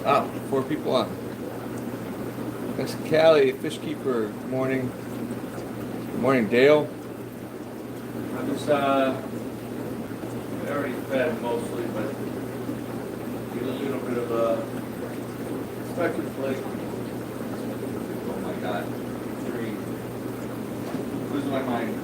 Ah, 4 people on. That's Callie, fish keeper. Good morning. Good morning, Dale. I'm just I already fed mostly, but get a little bit of a spectrum flake. Oh my god. 3. Losing my mind.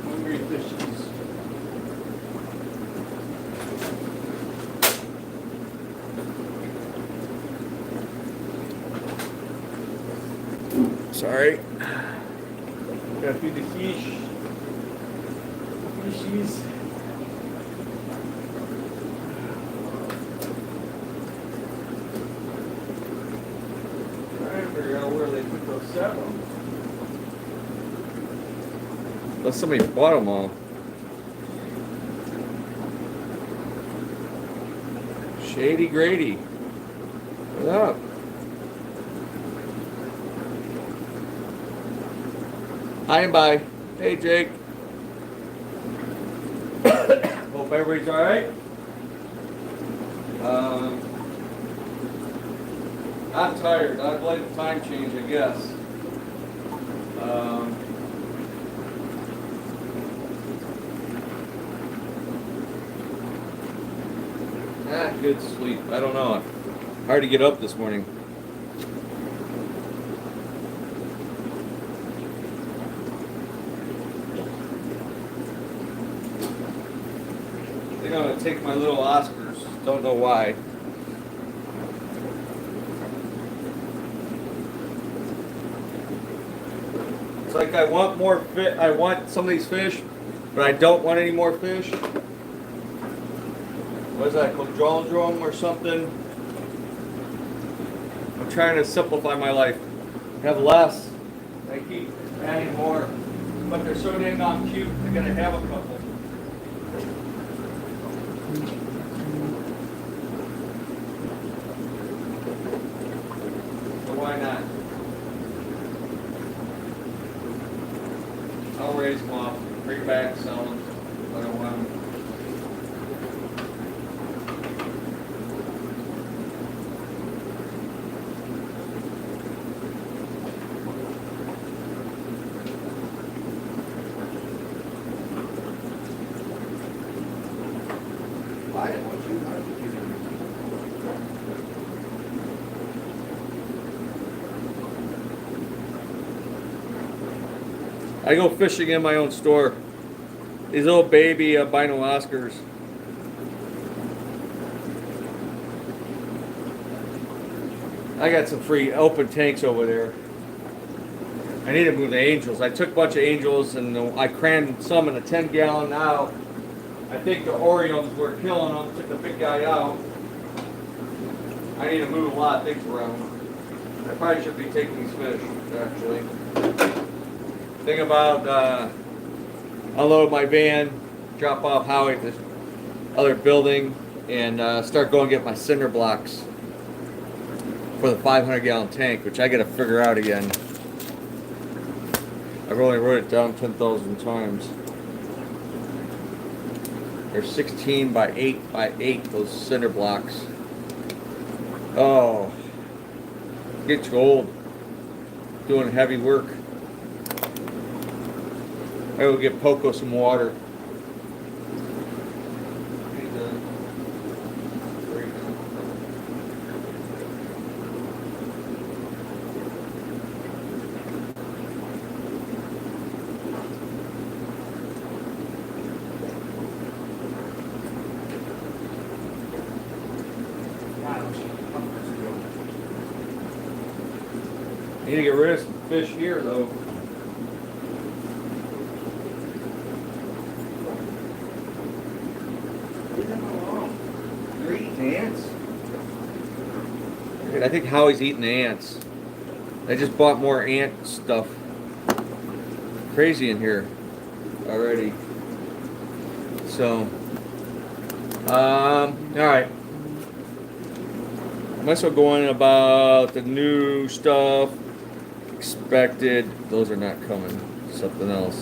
Hungry fishies. Sorry. Gotta feed the fish. Fishies. Trying to figure out where they put those 7. Unless somebody bought them all. Shady Grady. What up? Hi and bye. Hey, Jake. Hope everybody's all right. I'm tired. I blame the time change, I guess. Good sleep. I don't know. Hard to get up this morning. I think I'm gonna take my little Oscars. Don't know why. It's like I want more fish. I want some of these fish, but I don't want any more fish. What is that, Codrolodrome or something? I'm trying to simplify my life. Have less. I keep adding more. But they're so dang cute, I gotta have a couple. So why not? I'll raise them off, bring back, sell them. I don't want them. I go fishing in my own store. These little baby albino Oscars. I got some free open tanks over there. I need to move the angels. I took a bunch of angels and I crammed some in a 10-gallon out. I think the Orioles were killing them. Took the big guy out. I need to move a lot of things around. I probably should be taking these fish, actually. Think about unload my van, drop off Howie at the other building, and start going get my cinder blocks for the 500-gallon tank, which I got to figure out again. I've only wrote it down 10,000 times. They're 16 by 8 by 8, those cinder blocks. Oh, gets old doing heavy work. I will get Poco some water. Need to get rid of some fish here, though. They're eating ants. I think Howie's eating the ants. I just bought more ant stuff. Crazy in here already. So, all right. I might as well go on about the new stuff. Expected. Those are not coming. Something else.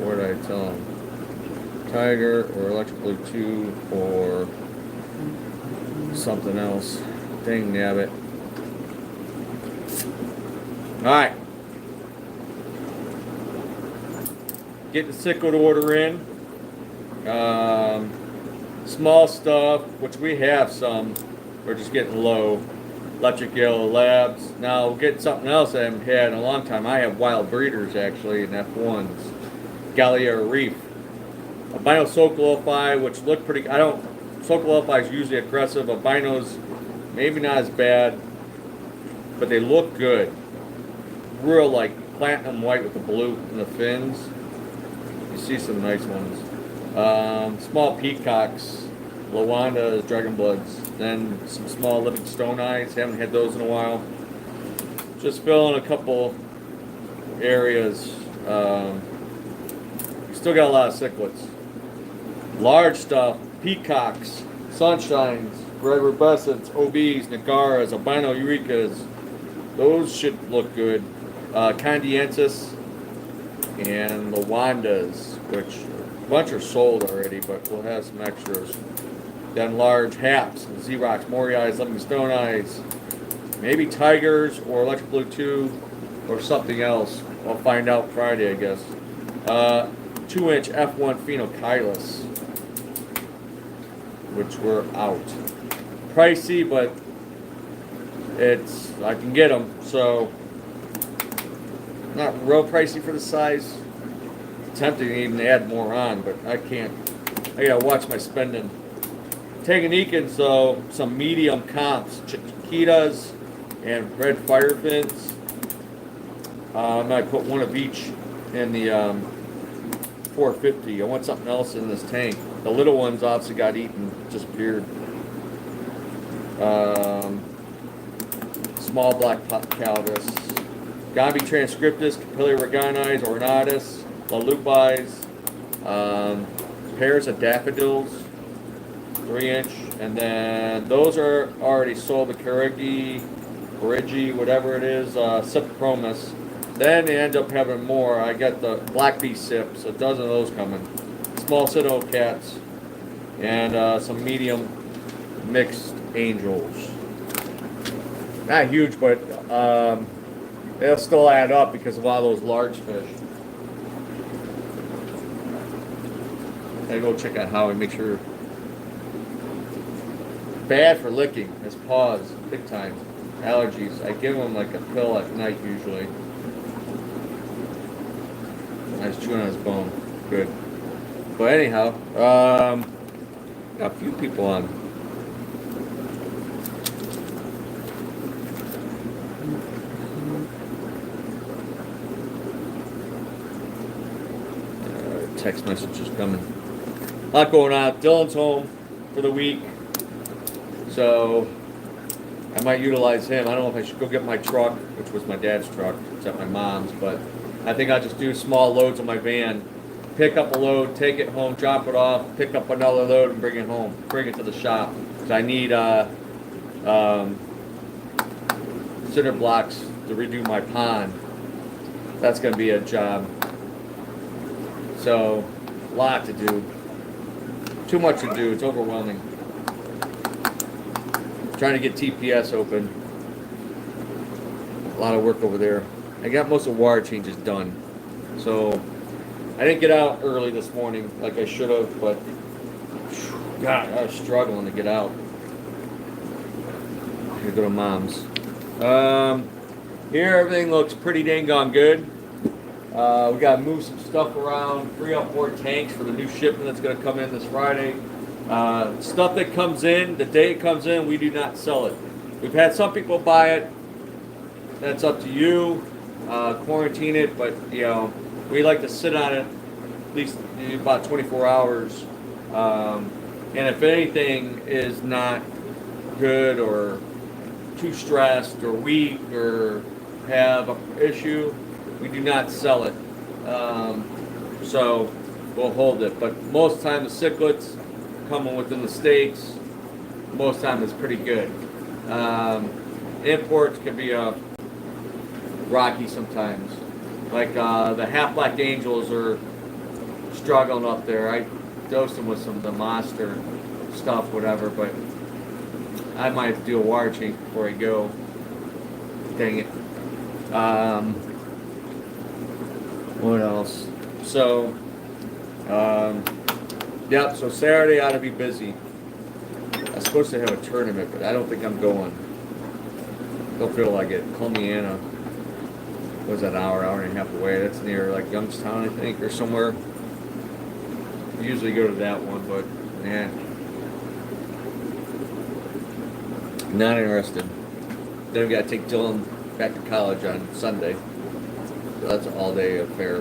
What did I tell him? Tiger or Electric Blue 2 or something else. Dang nabbit. Alright. Get the cichlid order in. Small stuff, which we have some. We're just getting low. Electric Yellow Labs. Now we'll get something else I haven't had in a long time. I have wild breeders actually in F1s. Gallia Reef. Albino Socolophi, which look pretty. Socolophi is usually aggressive. Albinos, maybe not as bad, but they look good. Real like platinum white with the blue in the fins. You see some nice ones. Small peacocks, Lawandas, Dragon Bloods. Then some small living stone eyes. Haven't had those in a while. Just filling a couple areas. Still got a lot of cichlids. Large stuff, peacocks, sunshines, red rubescents, OBs, Nagaras, albino eurekas. Those should look good. Candiensis and Lawandas, which a bunch are sold already, but we'll have some extras. Then large haps, Xerox, Mori eyes, living stone eyes, maybe tigers or Electric Blue 2 or something else. I'll find out Friday, I guess. 2-inch F1 Phenocylus, which were out. Pricey, but I can get them, so not real pricey for the size. Tempting to even add more on, but I can't. I gotta watch my spending. Tanganikans, though, some medium comps, Chiquitas and red firefins. I might put one of each in the 450. I want something else in this tank. The little ones obviously got eaten, disappeared. Small black calvus. Gambi transcriptus, Capilla regani, ornatus, lalupis, pairs of daffodils, 3-inch, and then those are already sold. The Carigi, whatever it is, Cypromus. Then they end up having more. I got the black bee sips, a dozen of those coming. Small Citadel cats, and some medium mixed angels. Not huge, but they'll still add up because of all those large fish. I go check out Howie, make sure. Bad for licking. His paws, big time. Allergies. I give him like a pill at night usually. I was chewing on his bone. Good. But anyhow, got a few people on. Text messages coming. A lot going on. Dylan's home for the week, so I might utilize him. I don't know if I should go get my truck, which was my dad's truck. It's at my mom's, but I think I'll just do small loads on my van. Pick up a load, take it home, drop it off, pick up another load, and bring it home. Bring it to the shop. Because I need cinder blocks to redo my pond. That's going to be a job. So, a lot to do. Too much to do. It's overwhelming. Trying to get TPS open. A lot of work over there. I got most of the wire changes done. So, I didn't get out early this morning like I should have, but God, I was struggling to get out. I'm gonna go to Mom's. Here everything looks pretty dang gone good. We gotta move some stuff around, free up more tanks for the new shipment that's gonna come in this Friday. Stuff that comes in, the day it comes in, we do not sell it. We've had some people buy it. That's up to you. Quarantine it, but you know, we like to sit on it at least about 24 hours. And if anything is not good or too stressed or weak or have an issue, we do not sell it. So we'll hold it. But most of the time the cichlids coming within the states, most of the time it's pretty good. Imports can be rocky sometimes. Like the half black angels are struggling up there. I dosed them with some of the monster stuff, whatever, but I might have to do a wire change before I go. Dang it. What else? So, yep, so Saturday ought to be busy. I'm supposed to have a tournament, but I don't think I'm going. Don't feel like it. Columbiana was that hour and a half away. That's near like Youngstown, I think, or somewhere. I usually go to that one, but yeah, not interested. Then we got to take Dylan back to college on Sunday. So that's an all-day affair.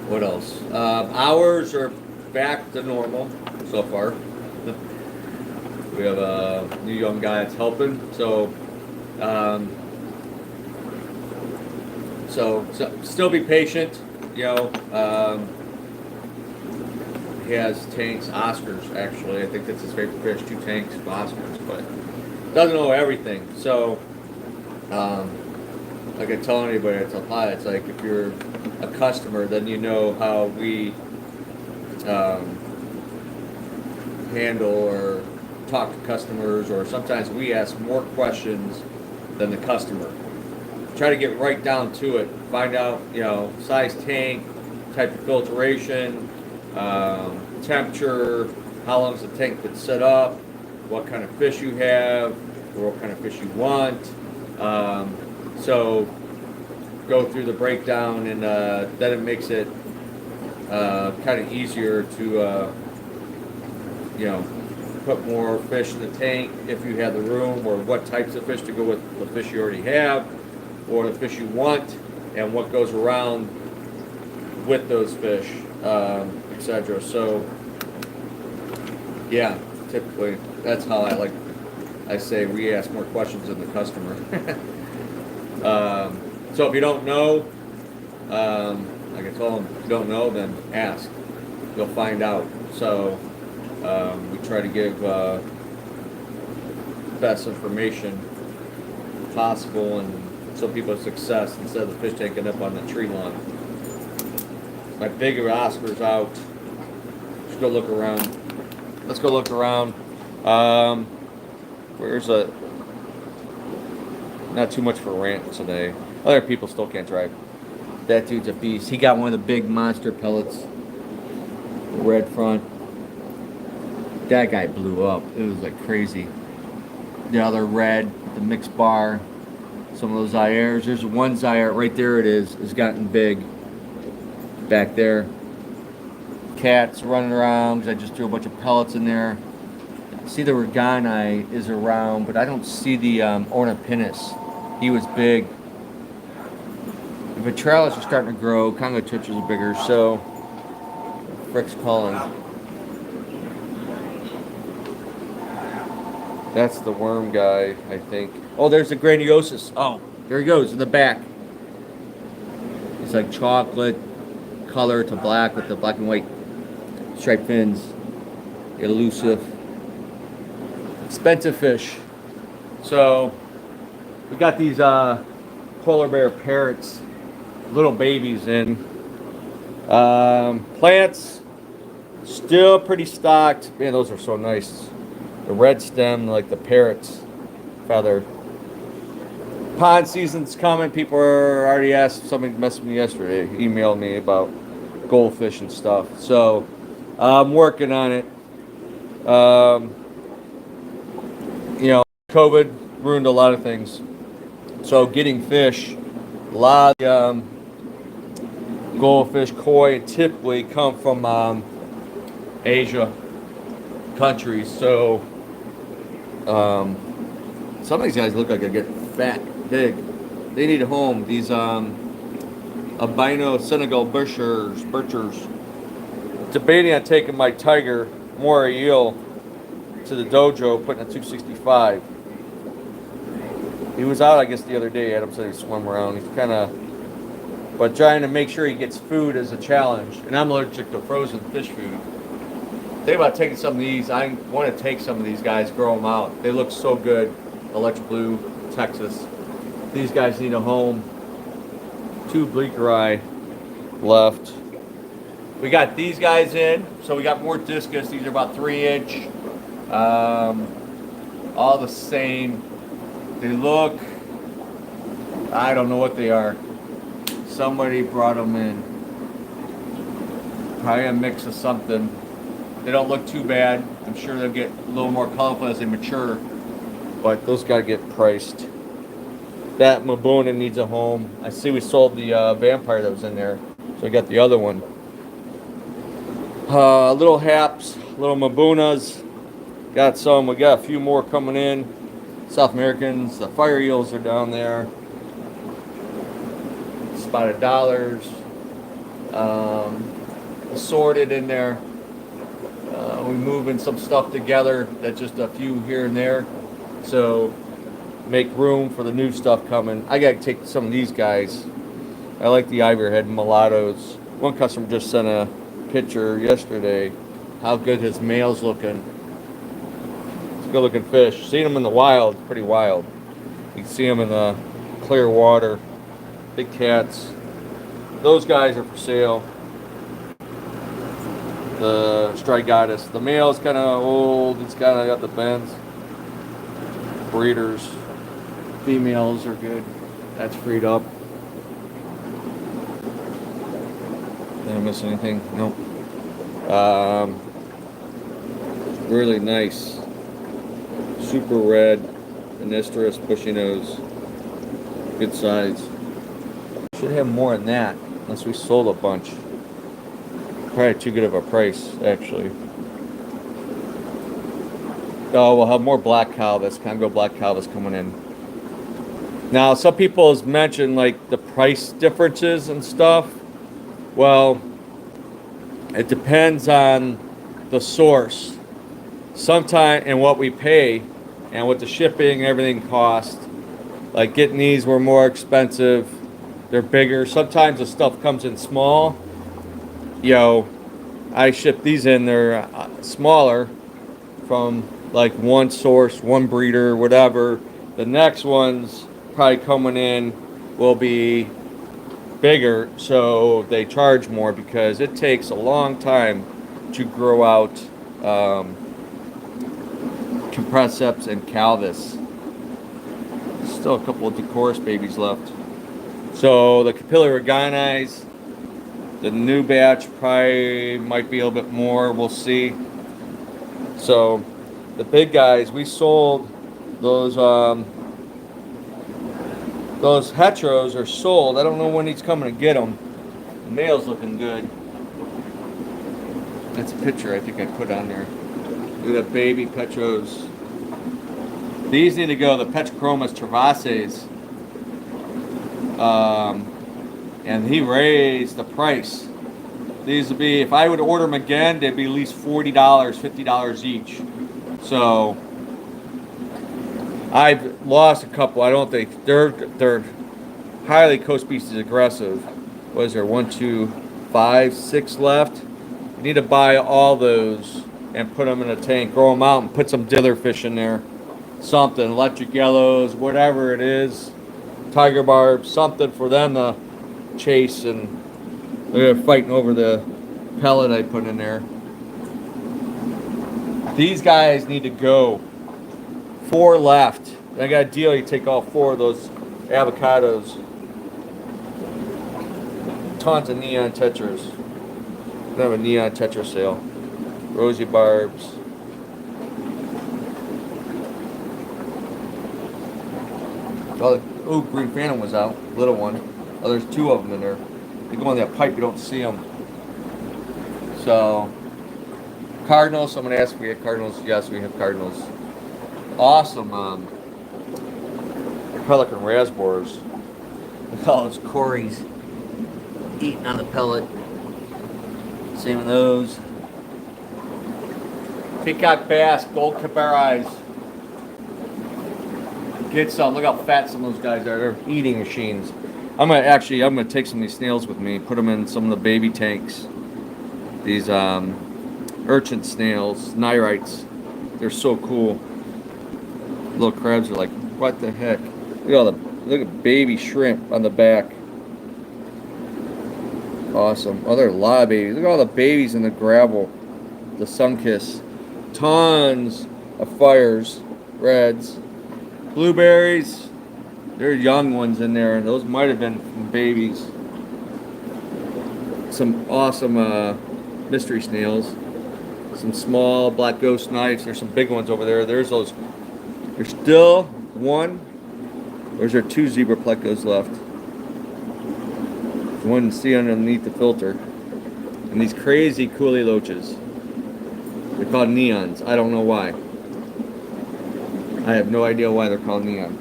What else? Hours are back to normal so far. We have a new young guy that's helping, so still be patient, you know. He has tanks, Oscars actually. I think that's his favorite fish, 2 tanks of Oscars, but doesn't know everything. So, like I tell anybody that's apply, it's like if you're a customer, then you know how we handle or talk to customers, or sometimes we ask more questions than the customer. Try to get right down to it. Find out, you know, size tank, type of filtration, temperature, how long has the tank been set up, what kind of fish you have, or what kind of fish you want. So go through the breakdown, and then it makes it kind of easier to, you know, put more fish in the tank if you have the room, or what types of fish to go with the fish you already have, or the fish you want, and what goes around with those fish, etc. So, yeah, typically that's how I say we ask more questions than the customer. So if you don't know, like I told them, if you don't know, then ask. You'll find out. So we try to give best information possible, and so people have success instead of the fish taking up on the tree lawn. My bigger Oscar's out. Let's go look around. Let's go look around. Where's a... Not too much for a rant today. Other people still can't drive. That dude's a beast. He got one of the big monster pellets. red front. That guy blew up. It was like crazy. The other red, the mixed bar, some of those Zaires. There's one Zaire right there. It is. It's gotten big back there. Cats running around because I just threw a bunch of pellets in there. I see the Regani is around, but I don't see the Ornipinus. He was big. The Ventralis are starting to grow. Congo Twitchers are bigger. So, frick's calling. That's the worm guy, I think. Oh, there's the Graniosus. Oh, there he goes in the back. It's like chocolate color to black with the black and white striped fins. Elusive. Expensive fish. So, we got these polar bear parrots, little babies in. Plants, still pretty stocked. Man, those are so nice. The red stem, like the parrots feather. Pond season's coming. People are already asked. Somebody messaged me yesterday, emailed me about goldfish and stuff. So I'm working on it. You know, COVID ruined a lot of things. So getting fish, a lot of goldfish, koi, typically come from Asia countries. So some of these guys look like they get fat, big. They need a home. These albino Senegal birchers. Debating on taking my tiger, moray eel, to the dojo, putting a 265. He was out, I guess, the other day. Adam said he swam around. He's kind of, but trying to make sure he gets food is a challenge. And I'm allergic to frozen fish food. Think about taking some of these. I want to take some of these guys, grow them out. They look so good. Electric Blue, Texas. These guys need a home. 2 bleaker eye left. We got these guys in. So we got more discus. These are about 3-inch. All the same. They look, I don't know what they are. Somebody brought them in. Probably a mix of something. They don't look too bad. I'm sure they'll get a little more colorful as they mature. But those gotta get priced. That Mabuna needs a home. I see we sold the vampire that was in there. So I got the other one. Little haps, little Mabunas. Got some. We got a few more coming in. South Americans. The fire eels are down there. Spotted dollars. Assorted in there. We're moving some stuff together. That's just a few here and there. So make room for the new stuff coming. I gotta take some of these guys. I like the ivorhead mulattoes. One customer just sent a picture yesterday. How good his male's looking. It's a good looking fish. Seeing them in the wild, pretty wild. You can see them in the clear water. Big cats. Those guys are for sale. The Strigatus. The male's kind of old. It's kind of got the bends. Breeders. Females are good. That's freed up. Did I miss anything? Nope. Really nice. Super red. Anisterus bushy nose. Good size. Should have more than that, unless we sold a bunch. Probably too good of a price, actually. Oh, we'll have more black calvus, Congo black calvus coming in. Now, some people has mentioned like the price differences and stuff. Well, it depends on the source. Sometimes, and what we pay, and what the shipping and everything cost. Like getting these were more expensive. They're bigger. Sometimes the stuff comes in small. I ship these in, they're smaller from like one source, one breeder, whatever. The next ones probably coming in will be bigger, so they charge more because it takes a long time to grow out Compresseps and Calvus. Still a couple of Decorus babies left. So the Capillary Organis, The new batch probably might be a little bit more. We'll see. So the big guys, we sold those heteros are sold. I don't know when he's coming to get them. The male's looking good. That's a picture I think I put on there. Look at that baby Petros. These need to go. The Petrochromas Travases. And he raised the price. These would be, if I would order them again, they'd be at least $40, $50 each. So I've lost a couple. I don't think they're highly co-species aggressive. What is there? 1, 2, 5, 6 left. You need to buy all those and put them in a tank, grow them out, and put some dither fish in there. Something, electric yellows, whatever it is, tiger barbs, something for them to chase, and they're fighting over the pellet I put in there. These guys need to go. 4 left. I got a deal. You take all 4 of those avocados. Tons of neon tetras. I have a neon tetra sale. Rosy barbs. Oh, green phantom was out. Little one. Oh, there's 2 of them in there. They go on that pipe, you don't see them. So, cardinals. Someone asked if we had cardinals. Yes, we have cardinals. Awesome. Pelican raspberries. Look at all those Corys eating on the pellet. Same with those. Peacock bass, gold cabarais. Get some. Look how fat some of those guys are. They're eating machines. I'm gonna take some of these snails with me. Put them in some of the baby tanks. These urchin snails, nerites. They're so cool. Little crabs are like, what the heck? Look at baby shrimp on the back. Awesome. Oh, there are a lot of babies. Look at all the babies in the gravel. The Sunkiss. Tons of fires. Reds. Blueberries. There are young ones in there. Those might have been from babies. Some awesome mystery snails. Some small black ghost knives. There's some big ones over there. There's those. There's still 1. Or is there 2 zebra plecos left? One to see underneath the filter. And these crazy coolie loaches. They're called neons. I don't know why. I have no idea why they're called neons.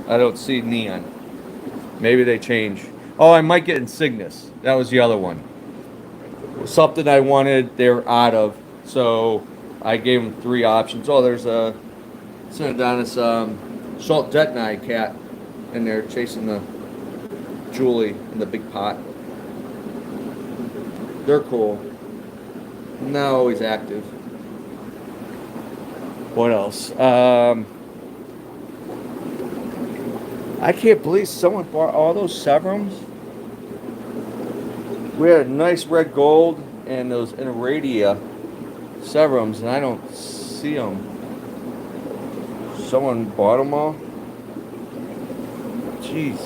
I don't see neon. Maybe they change. Oh, I might get Insignis. That was the other one. Something I wanted, they're out of. So I gave them 3 options. Oh, there's a Synodontis salt detonite cat in there chasing the Julie in the big pot. They're cool. Not always active. What else? I can't believe someone bought all those Severums. We had a nice red gold and those Iradia Severums, and I don't see them. Someone bought them all? Jeez.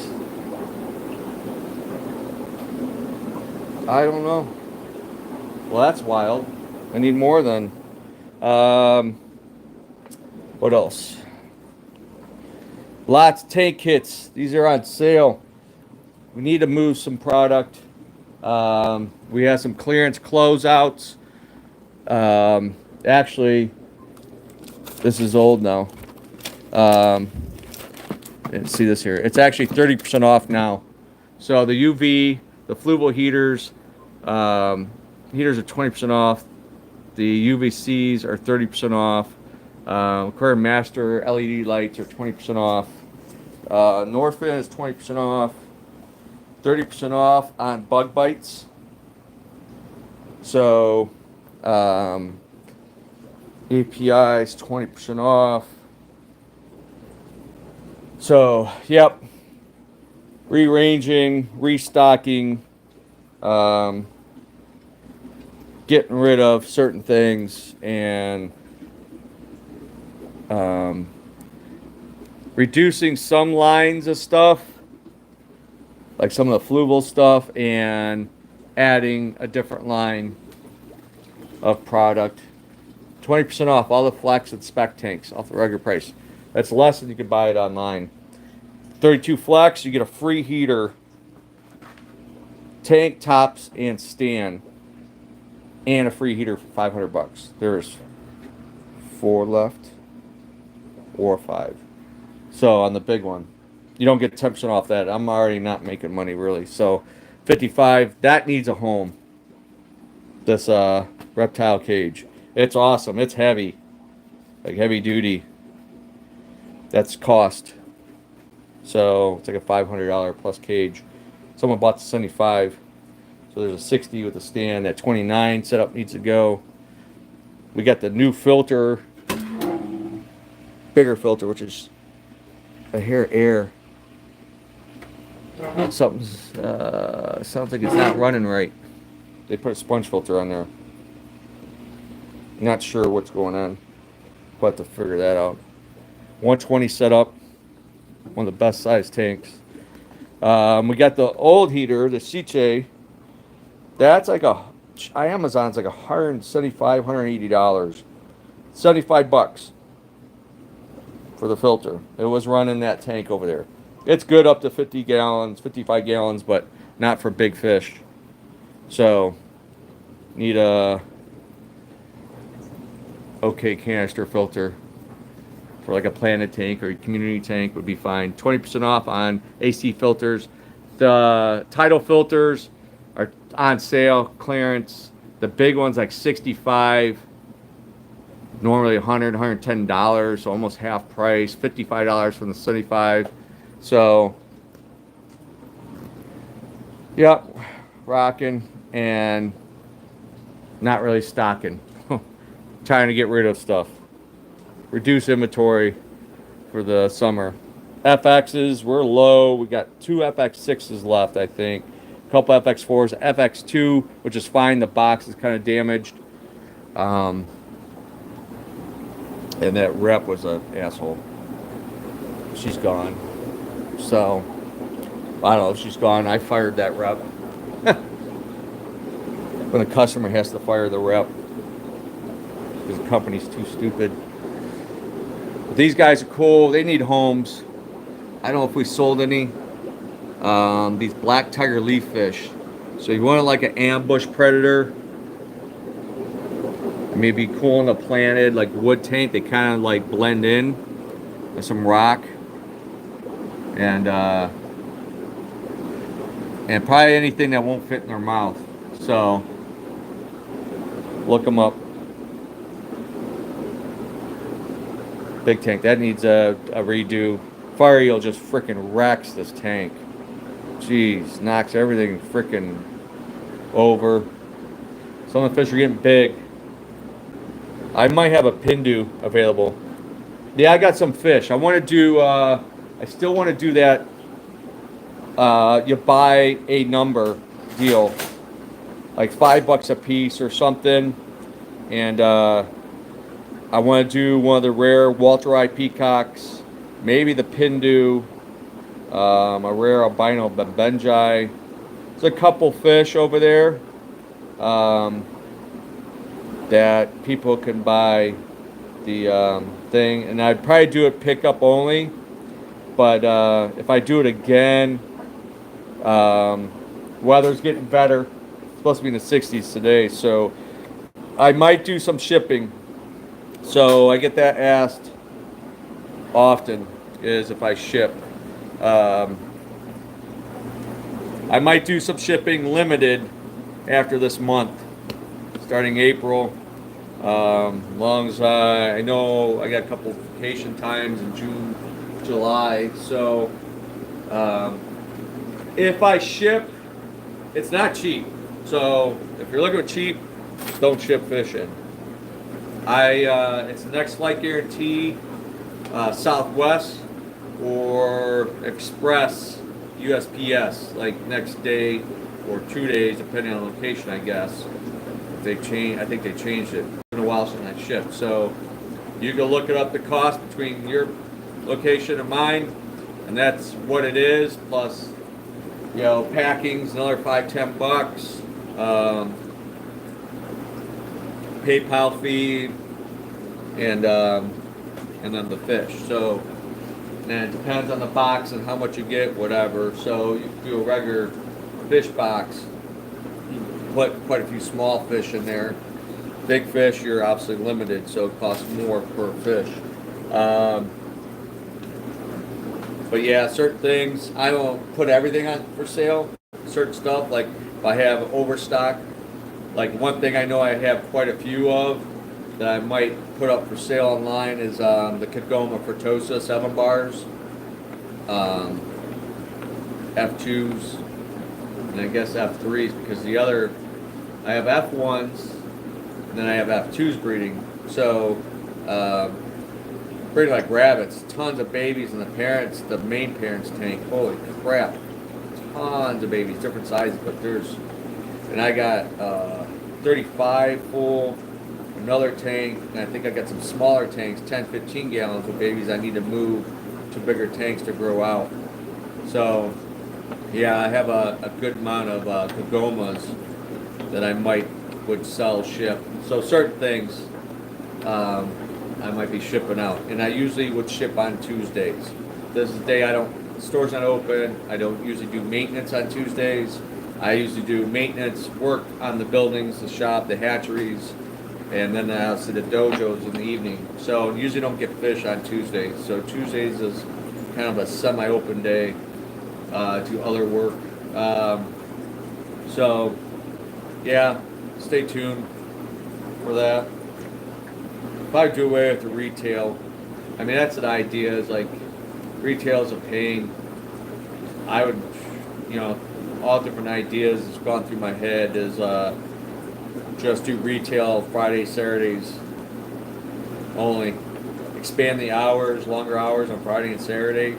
I don't know. Well, that's wild. I need more then. What else? Lots of tank kits. These are on sale. We need to move some product. We have some clearance closeouts. Actually, this is old now. See this here. It's actually 30% off now. So the UV, the Fluval heaters, heaters are 20% off. The UVCs are 30% off. Aquarium Master LED lights are 20% off. Norfin is 20% off. 30% off on bug bites. So API is 20% off. So, yep. Rearranging, restocking, getting rid of certain things, and reducing some lines of stuff, like some of the Fluval stuff, and adding a different line of product. 20% off all the flex and spec tanks off the regular price. That's less than you could buy it online. 32 flex, you get a free heater, tank, tops, and stand, and a free heater for $500. There's 4 left, or 5. So on the big one, you don't get 10% off that. I'm already not making money really. So 55, that needs a home. This reptile cage. It's awesome. It's heavy. Like heavy duty. That's cost. So it's like a $500 plus cage. Someone bought the 75. So there's a 60 with a stand. That 29 setup needs to go. We got the new filter. Bigger filter, which is a hair air. Something's sounds like it's not running right. They put a sponge filter on there. Not sure what's going on. We'll have to figure that out. 120 setup. One of the best size tanks. We got the old heater, the Sicce. That's like Amazon's like $175, $180. $75 for the filter. It was running that tank over there. It's good up to 50 gallons, 55 gallons, but not for big fish. So, need a okay canister filter for like a planted tank or a community tank would be fine. 20% off on AC filters. The Tidal filters are on sale, clearance. The big ones like 65, normally $100, $110, so almost half price. $55 from the 75. So, yep, rocking and not really stocking. Trying to get rid of stuff. Reduce inventory for the summer. FXs, we're low. We got 2 FX6s left, I think. A couple FX4s. FX2, which is fine. The box is kind of damaged. And that rep was an asshole. She's gone. So, I don't know if she's gone. I fired that rep. When the customer has to fire the rep. Because the company's too stupid. But these guys are cool. They need homes. I don't know if we sold any. These black tiger leaf fish. So you want it like an ambush predator. Maybe cool in a planted like wood tank. They kind of like blend in with some rock. And probably anything that won't fit in their mouth. So look them up. Big tank. That needs a redo. Fire eel just freaking wrecks this tank. Jeez, knocks everything freaking over. Some of the fish are getting big. I might have a Pindu available. Yeah, I got some fish. I want to do, I still want to do that, you buy a number deal. Like $5 a piece or something. And I want to do one of the rare Walter I peacocks. Maybe the Pindu. A rare albino Benjai. There's a couple fish over there that people can buy the thing. And I'd probably do it pickup only. But if I do it again, weather's getting better. It's supposed to be in the 60s today. So I might do some shipping. So I get that asked often, is if I ship. I might do some shipping limited after this month, starting April. Long as I know I got a couple vacation times in June, July. So if I ship, it's not cheap. So if you're looking for cheap, don't ship fish in. It's the next flight guarantee, Southwest or Express USPS, like next day or 2 days, depending on location, I guess. I think they changed it. It's been a while since I shipped. So you can look it up, the cost between your location and mine, and that's what it is. Plus, packing's another $5-10. um, PayPal fee, and then the fish. So, and it depends on the box and how much you get, whatever. So you do a regular fish box, you put quite a few small fish in there. Big fish, you're obviously limited, so it costs more per fish. Um, but yeah, certain things, I don't put everything on for sale. Certain stuff, like if I have overstock, like one thing I know I have quite a few of that I might put up for sale online is the Kagoma Furtosa 7 bars, F2s, and I guess F3s, because the other, I have F1s, and then I have F2s breeding. So, breeding like rabbits, tons of babies, and the main parents tank, holy crap, tons of babies, different sizes, but and I got 35 full, another tank, and I think I got some smaller tanks, 10, 15 gallons with babies I need to move to bigger tanks to grow out. So, yeah, I have a good amount of Kagomas that I would sell, ship. So certain things I might be shipping out, and I usually would ship on Tuesdays. This is the day the store's not open. I don't usually do maintenance on Tuesdays. I usually do maintenance work on the buildings, the shop, the hatcheries, and then also the dojos in the evening. So usually don't get fish on Tuesdays. So Tuesdays is kind of a semi-open day. Do other work. So yeah, stay tuned for that. If I do away with the retail, I mean that's an idea. Is like retail is a pain. I would, all different ideas that's gone through my head is just do retail Fridays, Saturdays only. Expand the hours, longer hours on Friday and Saturday,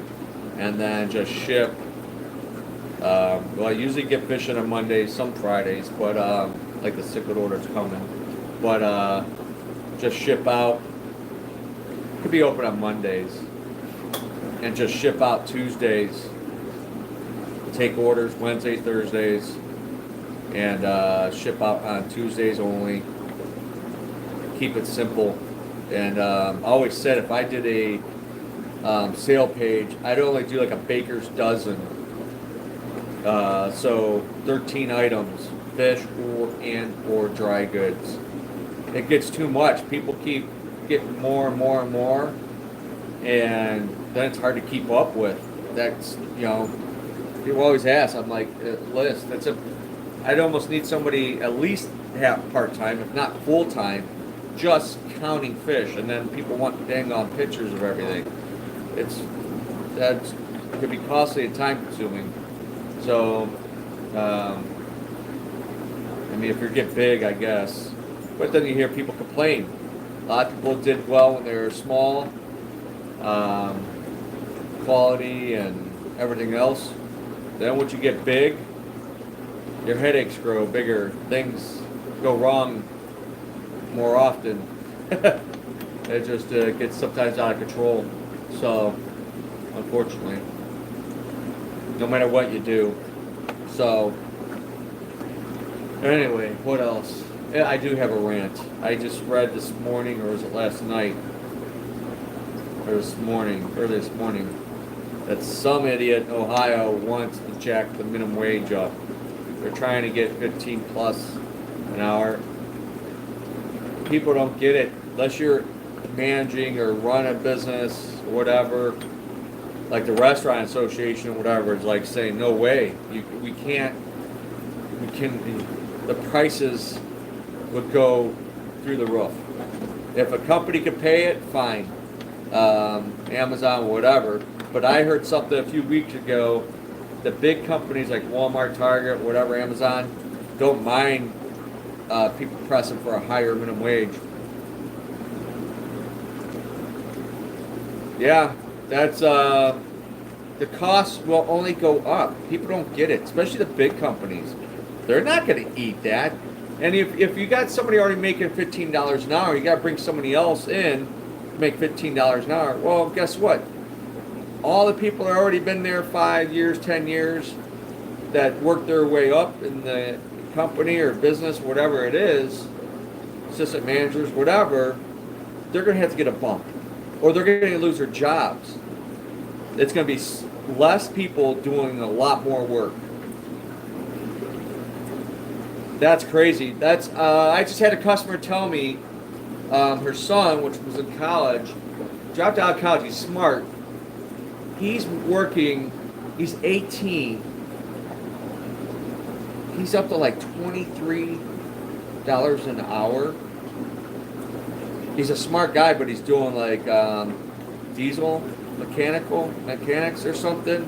and then just ship. Well, I usually get fishing on Mondays, some Fridays, but like the cichlid order's coming. But just ship out. Could be open on Mondays, and just ship out Tuesdays. Take orders Wednesdays, Thursdays, and ship out on Tuesdays only. Keep it simple. And I always said if I did a sale page, I'd only do like a baker's dozen. So 13 items, fish or dry goods. It gets too much. People keep getting more and more and more, and then it's hard to keep up with. That's, people always ask. I'm like, list. I'd almost need somebody at least half part-time, if not full-time, just counting fish, and then people want dang on pictures of everything. That could be costly and time-consuming. So, if you get big, I guess. But then you hear people complain. A lot of people did well when they were small, quality and everything else. Then once you get big, your headaches grow bigger. Things go wrong more often. It just gets sometimes out of control. So, unfortunately, no matter what you do. So, anyway, what else? I do have a rant. I just read this morning, or was it last night? Or this morning, that some idiot in Ohio wants to jack the minimum wage up. They're trying to get 15 plus an hour. People don't get it unless you're managing or run a business or whatever. Like the restaurant association or whatever is like saying, no way, the prices would go through the roof. If a company could pay it, fine. Amazon, whatever. But I heard something a few weeks ago, the big companies like Walmart, Target, whatever, Amazon, don't mind people pressing for a higher minimum wage. Yeah, that's the costs will only go up. People don't get it, especially the big companies. They're not going to eat that. And if you got somebody already making $15 an hour, you got to bring somebody else in to make $15 an hour. Well, guess what? All the people that already been there 5 years, 10 years, that worked their way up in the company or business, whatever it is, assistant managers, whatever, they're going to have to get a bump, or they're going to lose their jobs. It's going to be less people doing a lot more work. That's crazy. That's I just had a customer tell me her son, which was in college, dropped out of college. He's smart. He's working. He's 18. He's up to like $23 an hour. He's a smart guy, but he's doing like diesel mechanics or something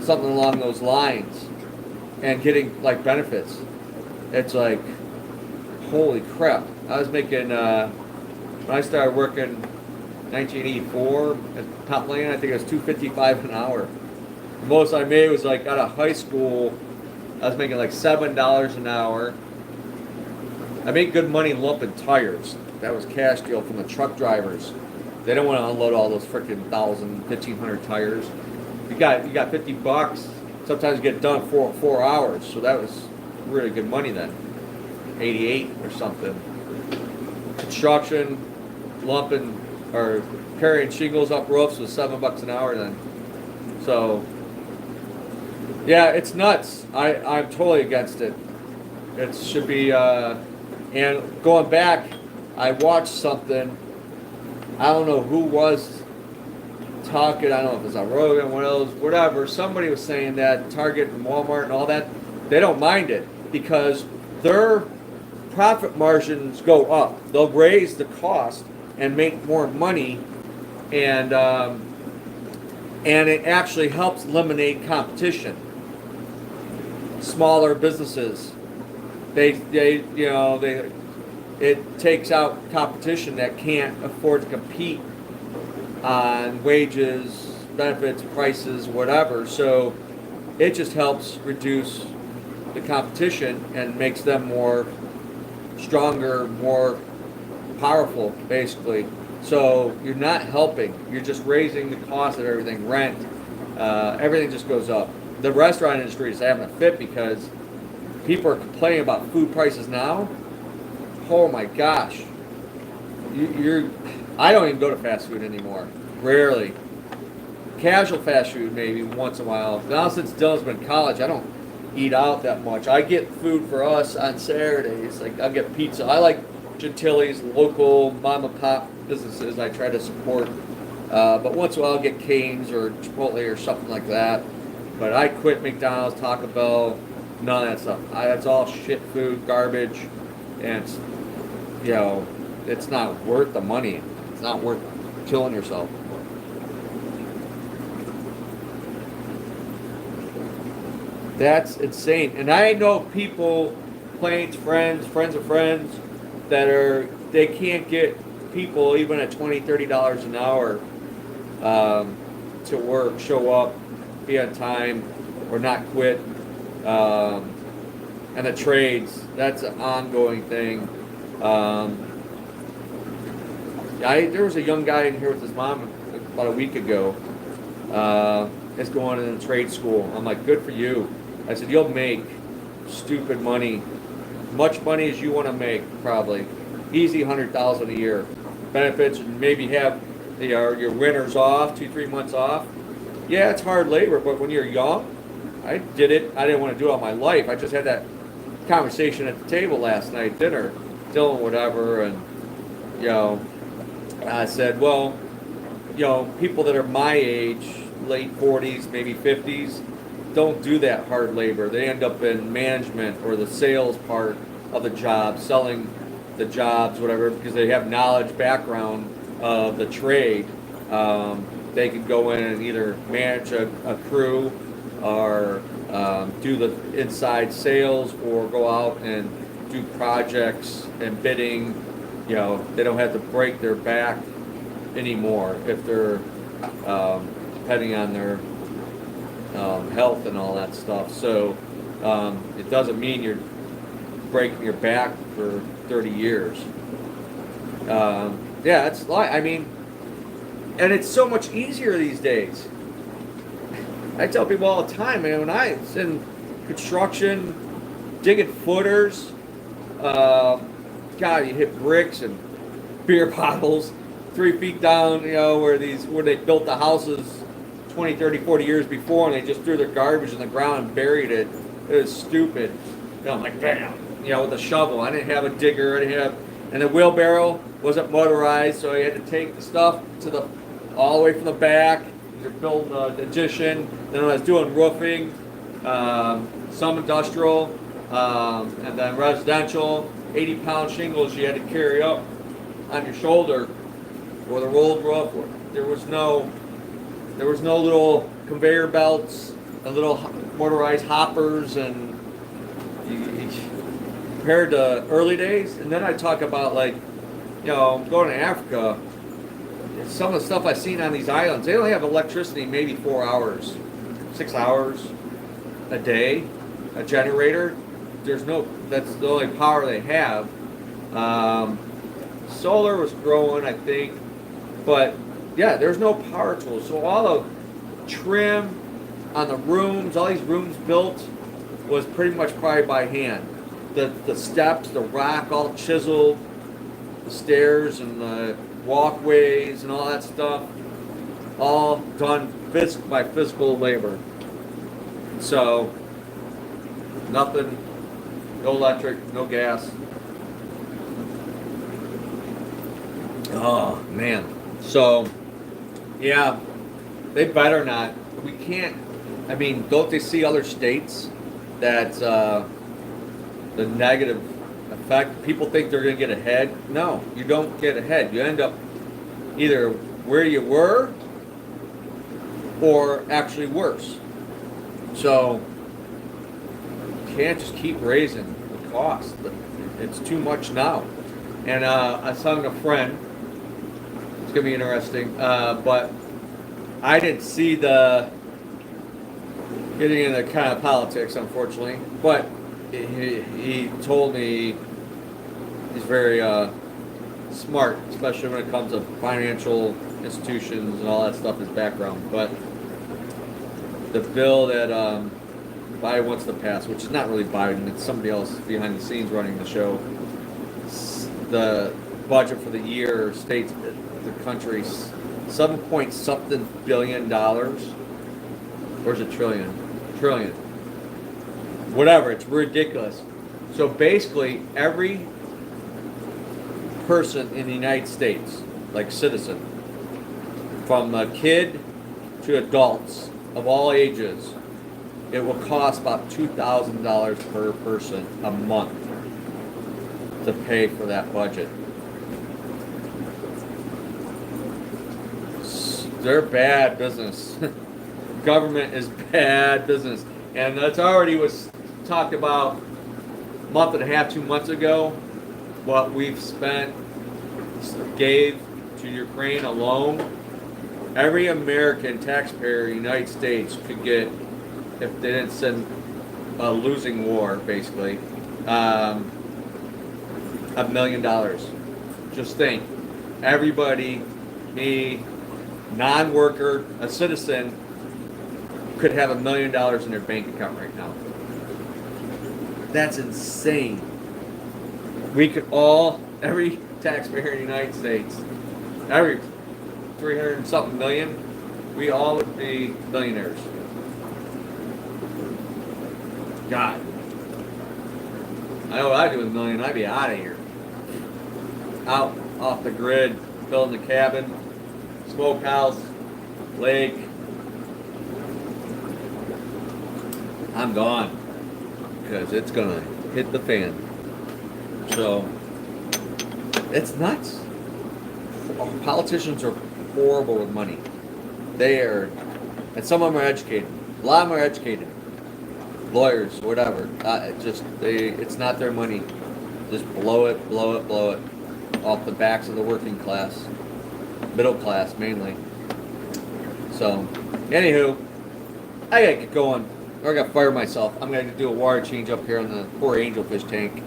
along those lines, and getting like benefits. It's like, holy crap. I was making, when I started working 1984 at Top Lane, I think it was $2.55 an hour. The most I made was like out of high school, I was making like $7 an hour. I made good money lumping tires. That was cash deal from the truck drivers. They don't want to unload all those freaking 1,000, 1,500 tires. You got $50. Sometimes you get done for 4 hours. So that was really good money then. 88 or something. Construction, lumping or carrying shingles up roofs was $7 an hour then. So yeah, it's nuts. I'm totally against it. It should be and going back, I watched something. I don't know who was talking. I don't know if it was on Rogan, whatever. Somebody was saying that Target and Walmart and all that, they don't mind it because their profit margins go up. They'll raise the cost and make more money, and it actually helps eliminate competition. Smaller businesses, it takes out competition that can't afford to compete on wages, benefits, prices, whatever. So it just helps reduce the competition and makes them more stronger, more powerful, basically. So you're not helping. You're just raising the cost of everything, rent. Everything just goes up. The restaurant industry is having a fit because people are complaining about food prices now. Oh my gosh. I don't even go to fast food anymore. Rarely. Casual fast food maybe once in a while. Now since Dylan's been in college, I don't eat out that much. I get food for us on Saturdays. Like I'll get pizza. I like Gentili's, local mom and pop businesses I try to support. But once in a while I'll get Cane's or Chipotle or something like that. But I quit McDonald's, Taco Bell, none of that stuff. That's all shit food, garbage, and it's not worth the money. It's not worth killing yourself. That's insane. And I know people, friends of friends, they can't get people even at $20, $30 an hour to work, show up, be on time, or not quit. And the trades, that's an ongoing thing. There was a young guy in here with his mom about a week ago. Is going in trade school. I'm like, good for you. I said, you'll make stupid money, much money as you want to make, probably. Easy $100,000 a year. Benefits, and maybe have your winters off, 2-3 months off. Yeah, it's hard labor, but when you're young, I did it. I didn't want to do it all my life. I just had that conversation at the table last night, dinner, Dylan, whatever, and I said, well, people that are my age, late 40s, maybe 50s, don't do that hard labor. They end up in management or the sales part of the job, selling the jobs, whatever, because they have knowledge, background of the trade. They can go in and either manage a crew or do the inside sales or go out and do projects and bidding. They don't have to break their back anymore if they're depending on their health and all that stuff. So it doesn't mean you're breaking your back for 30 years. It's like, and it's so much easier these days. I tell people all the time, man, when I was in construction digging footers. God, you hit bricks and beer bottles 3 feet down, where they built the houses 20, 30, 40 years before, and they just threw their garbage in the ground and buried it. It was stupid. I'm like, bam, with a shovel. I didn't have a digger. And the wheelbarrow wasn't motorized, so I had to take the stuff all the way from the back. You're building an addition. Then I was doing roofing, some industrial, and then residential. 80-pound shingles you had to carry up on your shoulder or the rolled roof. There was no little conveyor belts and little motorized hoppers, and compared to early days. And then I talk about going to Africa. Some of the stuff I've seen on these islands, they only have electricity maybe 4 hours, 6 hours a day, a generator. That's the only power they have. Solar was growing, I think, but yeah, there's no power tools. So all the trim on the rooms, all these rooms built, was pretty much probably by hand. The steps, the rock, all chiseled, the stairs and the walkways and all that stuff, all done by physical labor. So nothing, no electric, no gas. Oh man. So yeah, they better not. We can't. I mean, don't they see other states that the negative effect? People think they're going to get ahead. No, you don't get ahead. You end up either where you were or actually worse. So you can't just keep raising the cost. It's too much now. And I was talking to a friend. It's going to be interesting. But I didn't see the getting into kind of politics, unfortunately. But he told me he's very smart, especially when it comes to financial institutions and all that stuff, his background. But the bill that Biden wants to pass, which is not really Biden, it's somebody else behind the scenes running the show, the budget for the year states the country's 7 something billion dollars. Or is it trillion? Trillion. Whatever, it's ridiculous. So basically, every person in the United States, like citizen, from a kid to adults of all ages, it will cost about $2,000 per person a month to pay for that budget. They're bad business. Government is bad business. And that's already was talked about a month and a half, 2 months ago, what we've gave to Ukraine alone. Every American taxpayer in the United States could get, if they didn't send a losing war, basically, $1 million. Just think, everybody, me, non-worker, a citizen, could have $1 million in their bank account right now. That's insane. We could all, every taxpayer in the United States, every 300 and something million, we all would be millionaires. God. I know what I'd do with $1 million. I'd be out of here. Out, off the grid, building a cabin, smokehouse, lake. I'm gone. Because it's going to hit the fan. So, it's nuts. Politicians are horrible with money. They are, and some of them are educated. A lot of them are educated. Lawyers, whatever. It's not their money. Just blow it off the backs of the working class. Middle class, mainly. So, anywho, I gotta get going. Or I gotta fire myself. I'm gonna do a water change up here on the poor angelfish tank.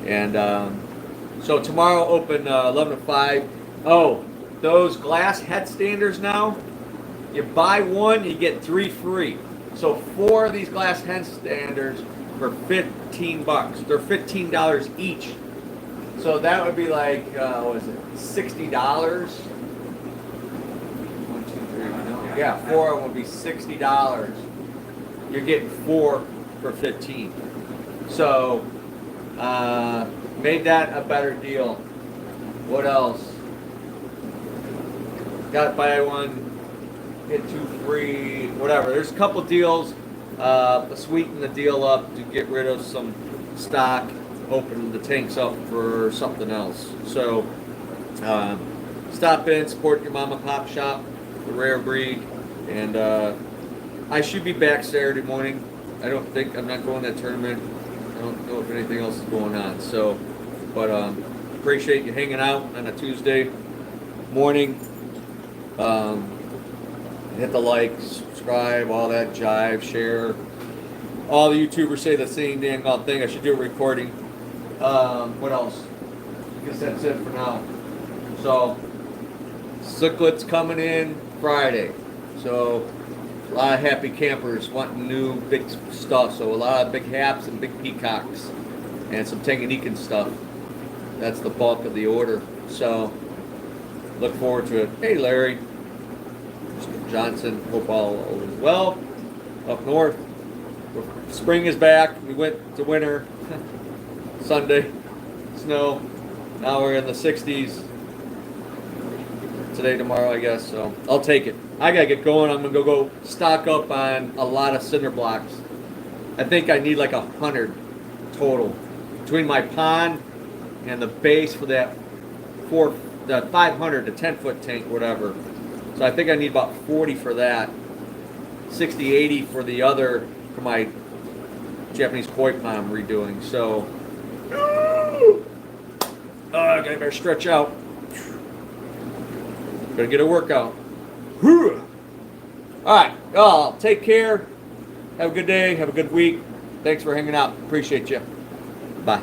And so tomorrow open 11 to 5. Oh, those glass headstanders now, you buy one, you get 3 free. So 4 of these glass headstanders for $15. They're $15 each. So that would be like, what is it, $60? 1, 2, 3, no. Yeah, 4 of them would be $60. You're getting 4 for 15. So, made that a better deal. What else? Got buy one, get 2 free, whatever. There's a couple deals. Sweeten the deal up to get rid of some stock, open the tanks up for something else. So, stop in, support your mom and pop shop, the Rare Breed, and I should be back Saturday morning. I'm not going to that tournament. I don't know if anything else is going on. So, but appreciate you hanging out on a Tuesday morning. Hit the like, subscribe, all that jive, share. All the YouTubers say the same dang thing. I should do a recording. What else? I guess that's it for now. So, Cichlids coming in Friday. So, a lot of happy campers wanting new big stuff. So, a lot of big haps and big peacocks. And some Tanganyikan stuff. That's the bulk of the order. So, look forward to it. Hey, Larry. Mr. Johnson, hope all is well. Up north. Spring is back. We went to winter. Sunday. Snow. Now we're in the 60s. Today, tomorrow, I guess. So I'll take it. I gotta get going. I'm gonna go stock up on a lot of cinder blocks. I think I need like 100 total between my pond and the base for that 500, the 10-foot tank, whatever. So I think I need about 40 for that. 60, 80 for the other, for my Japanese koi pond I'm redoing. So, I better stretch out. Gotta get a workout. All right, y'all, take care. Have a good day. Have a good week. Thanks for hanging out. Appreciate you. Bye.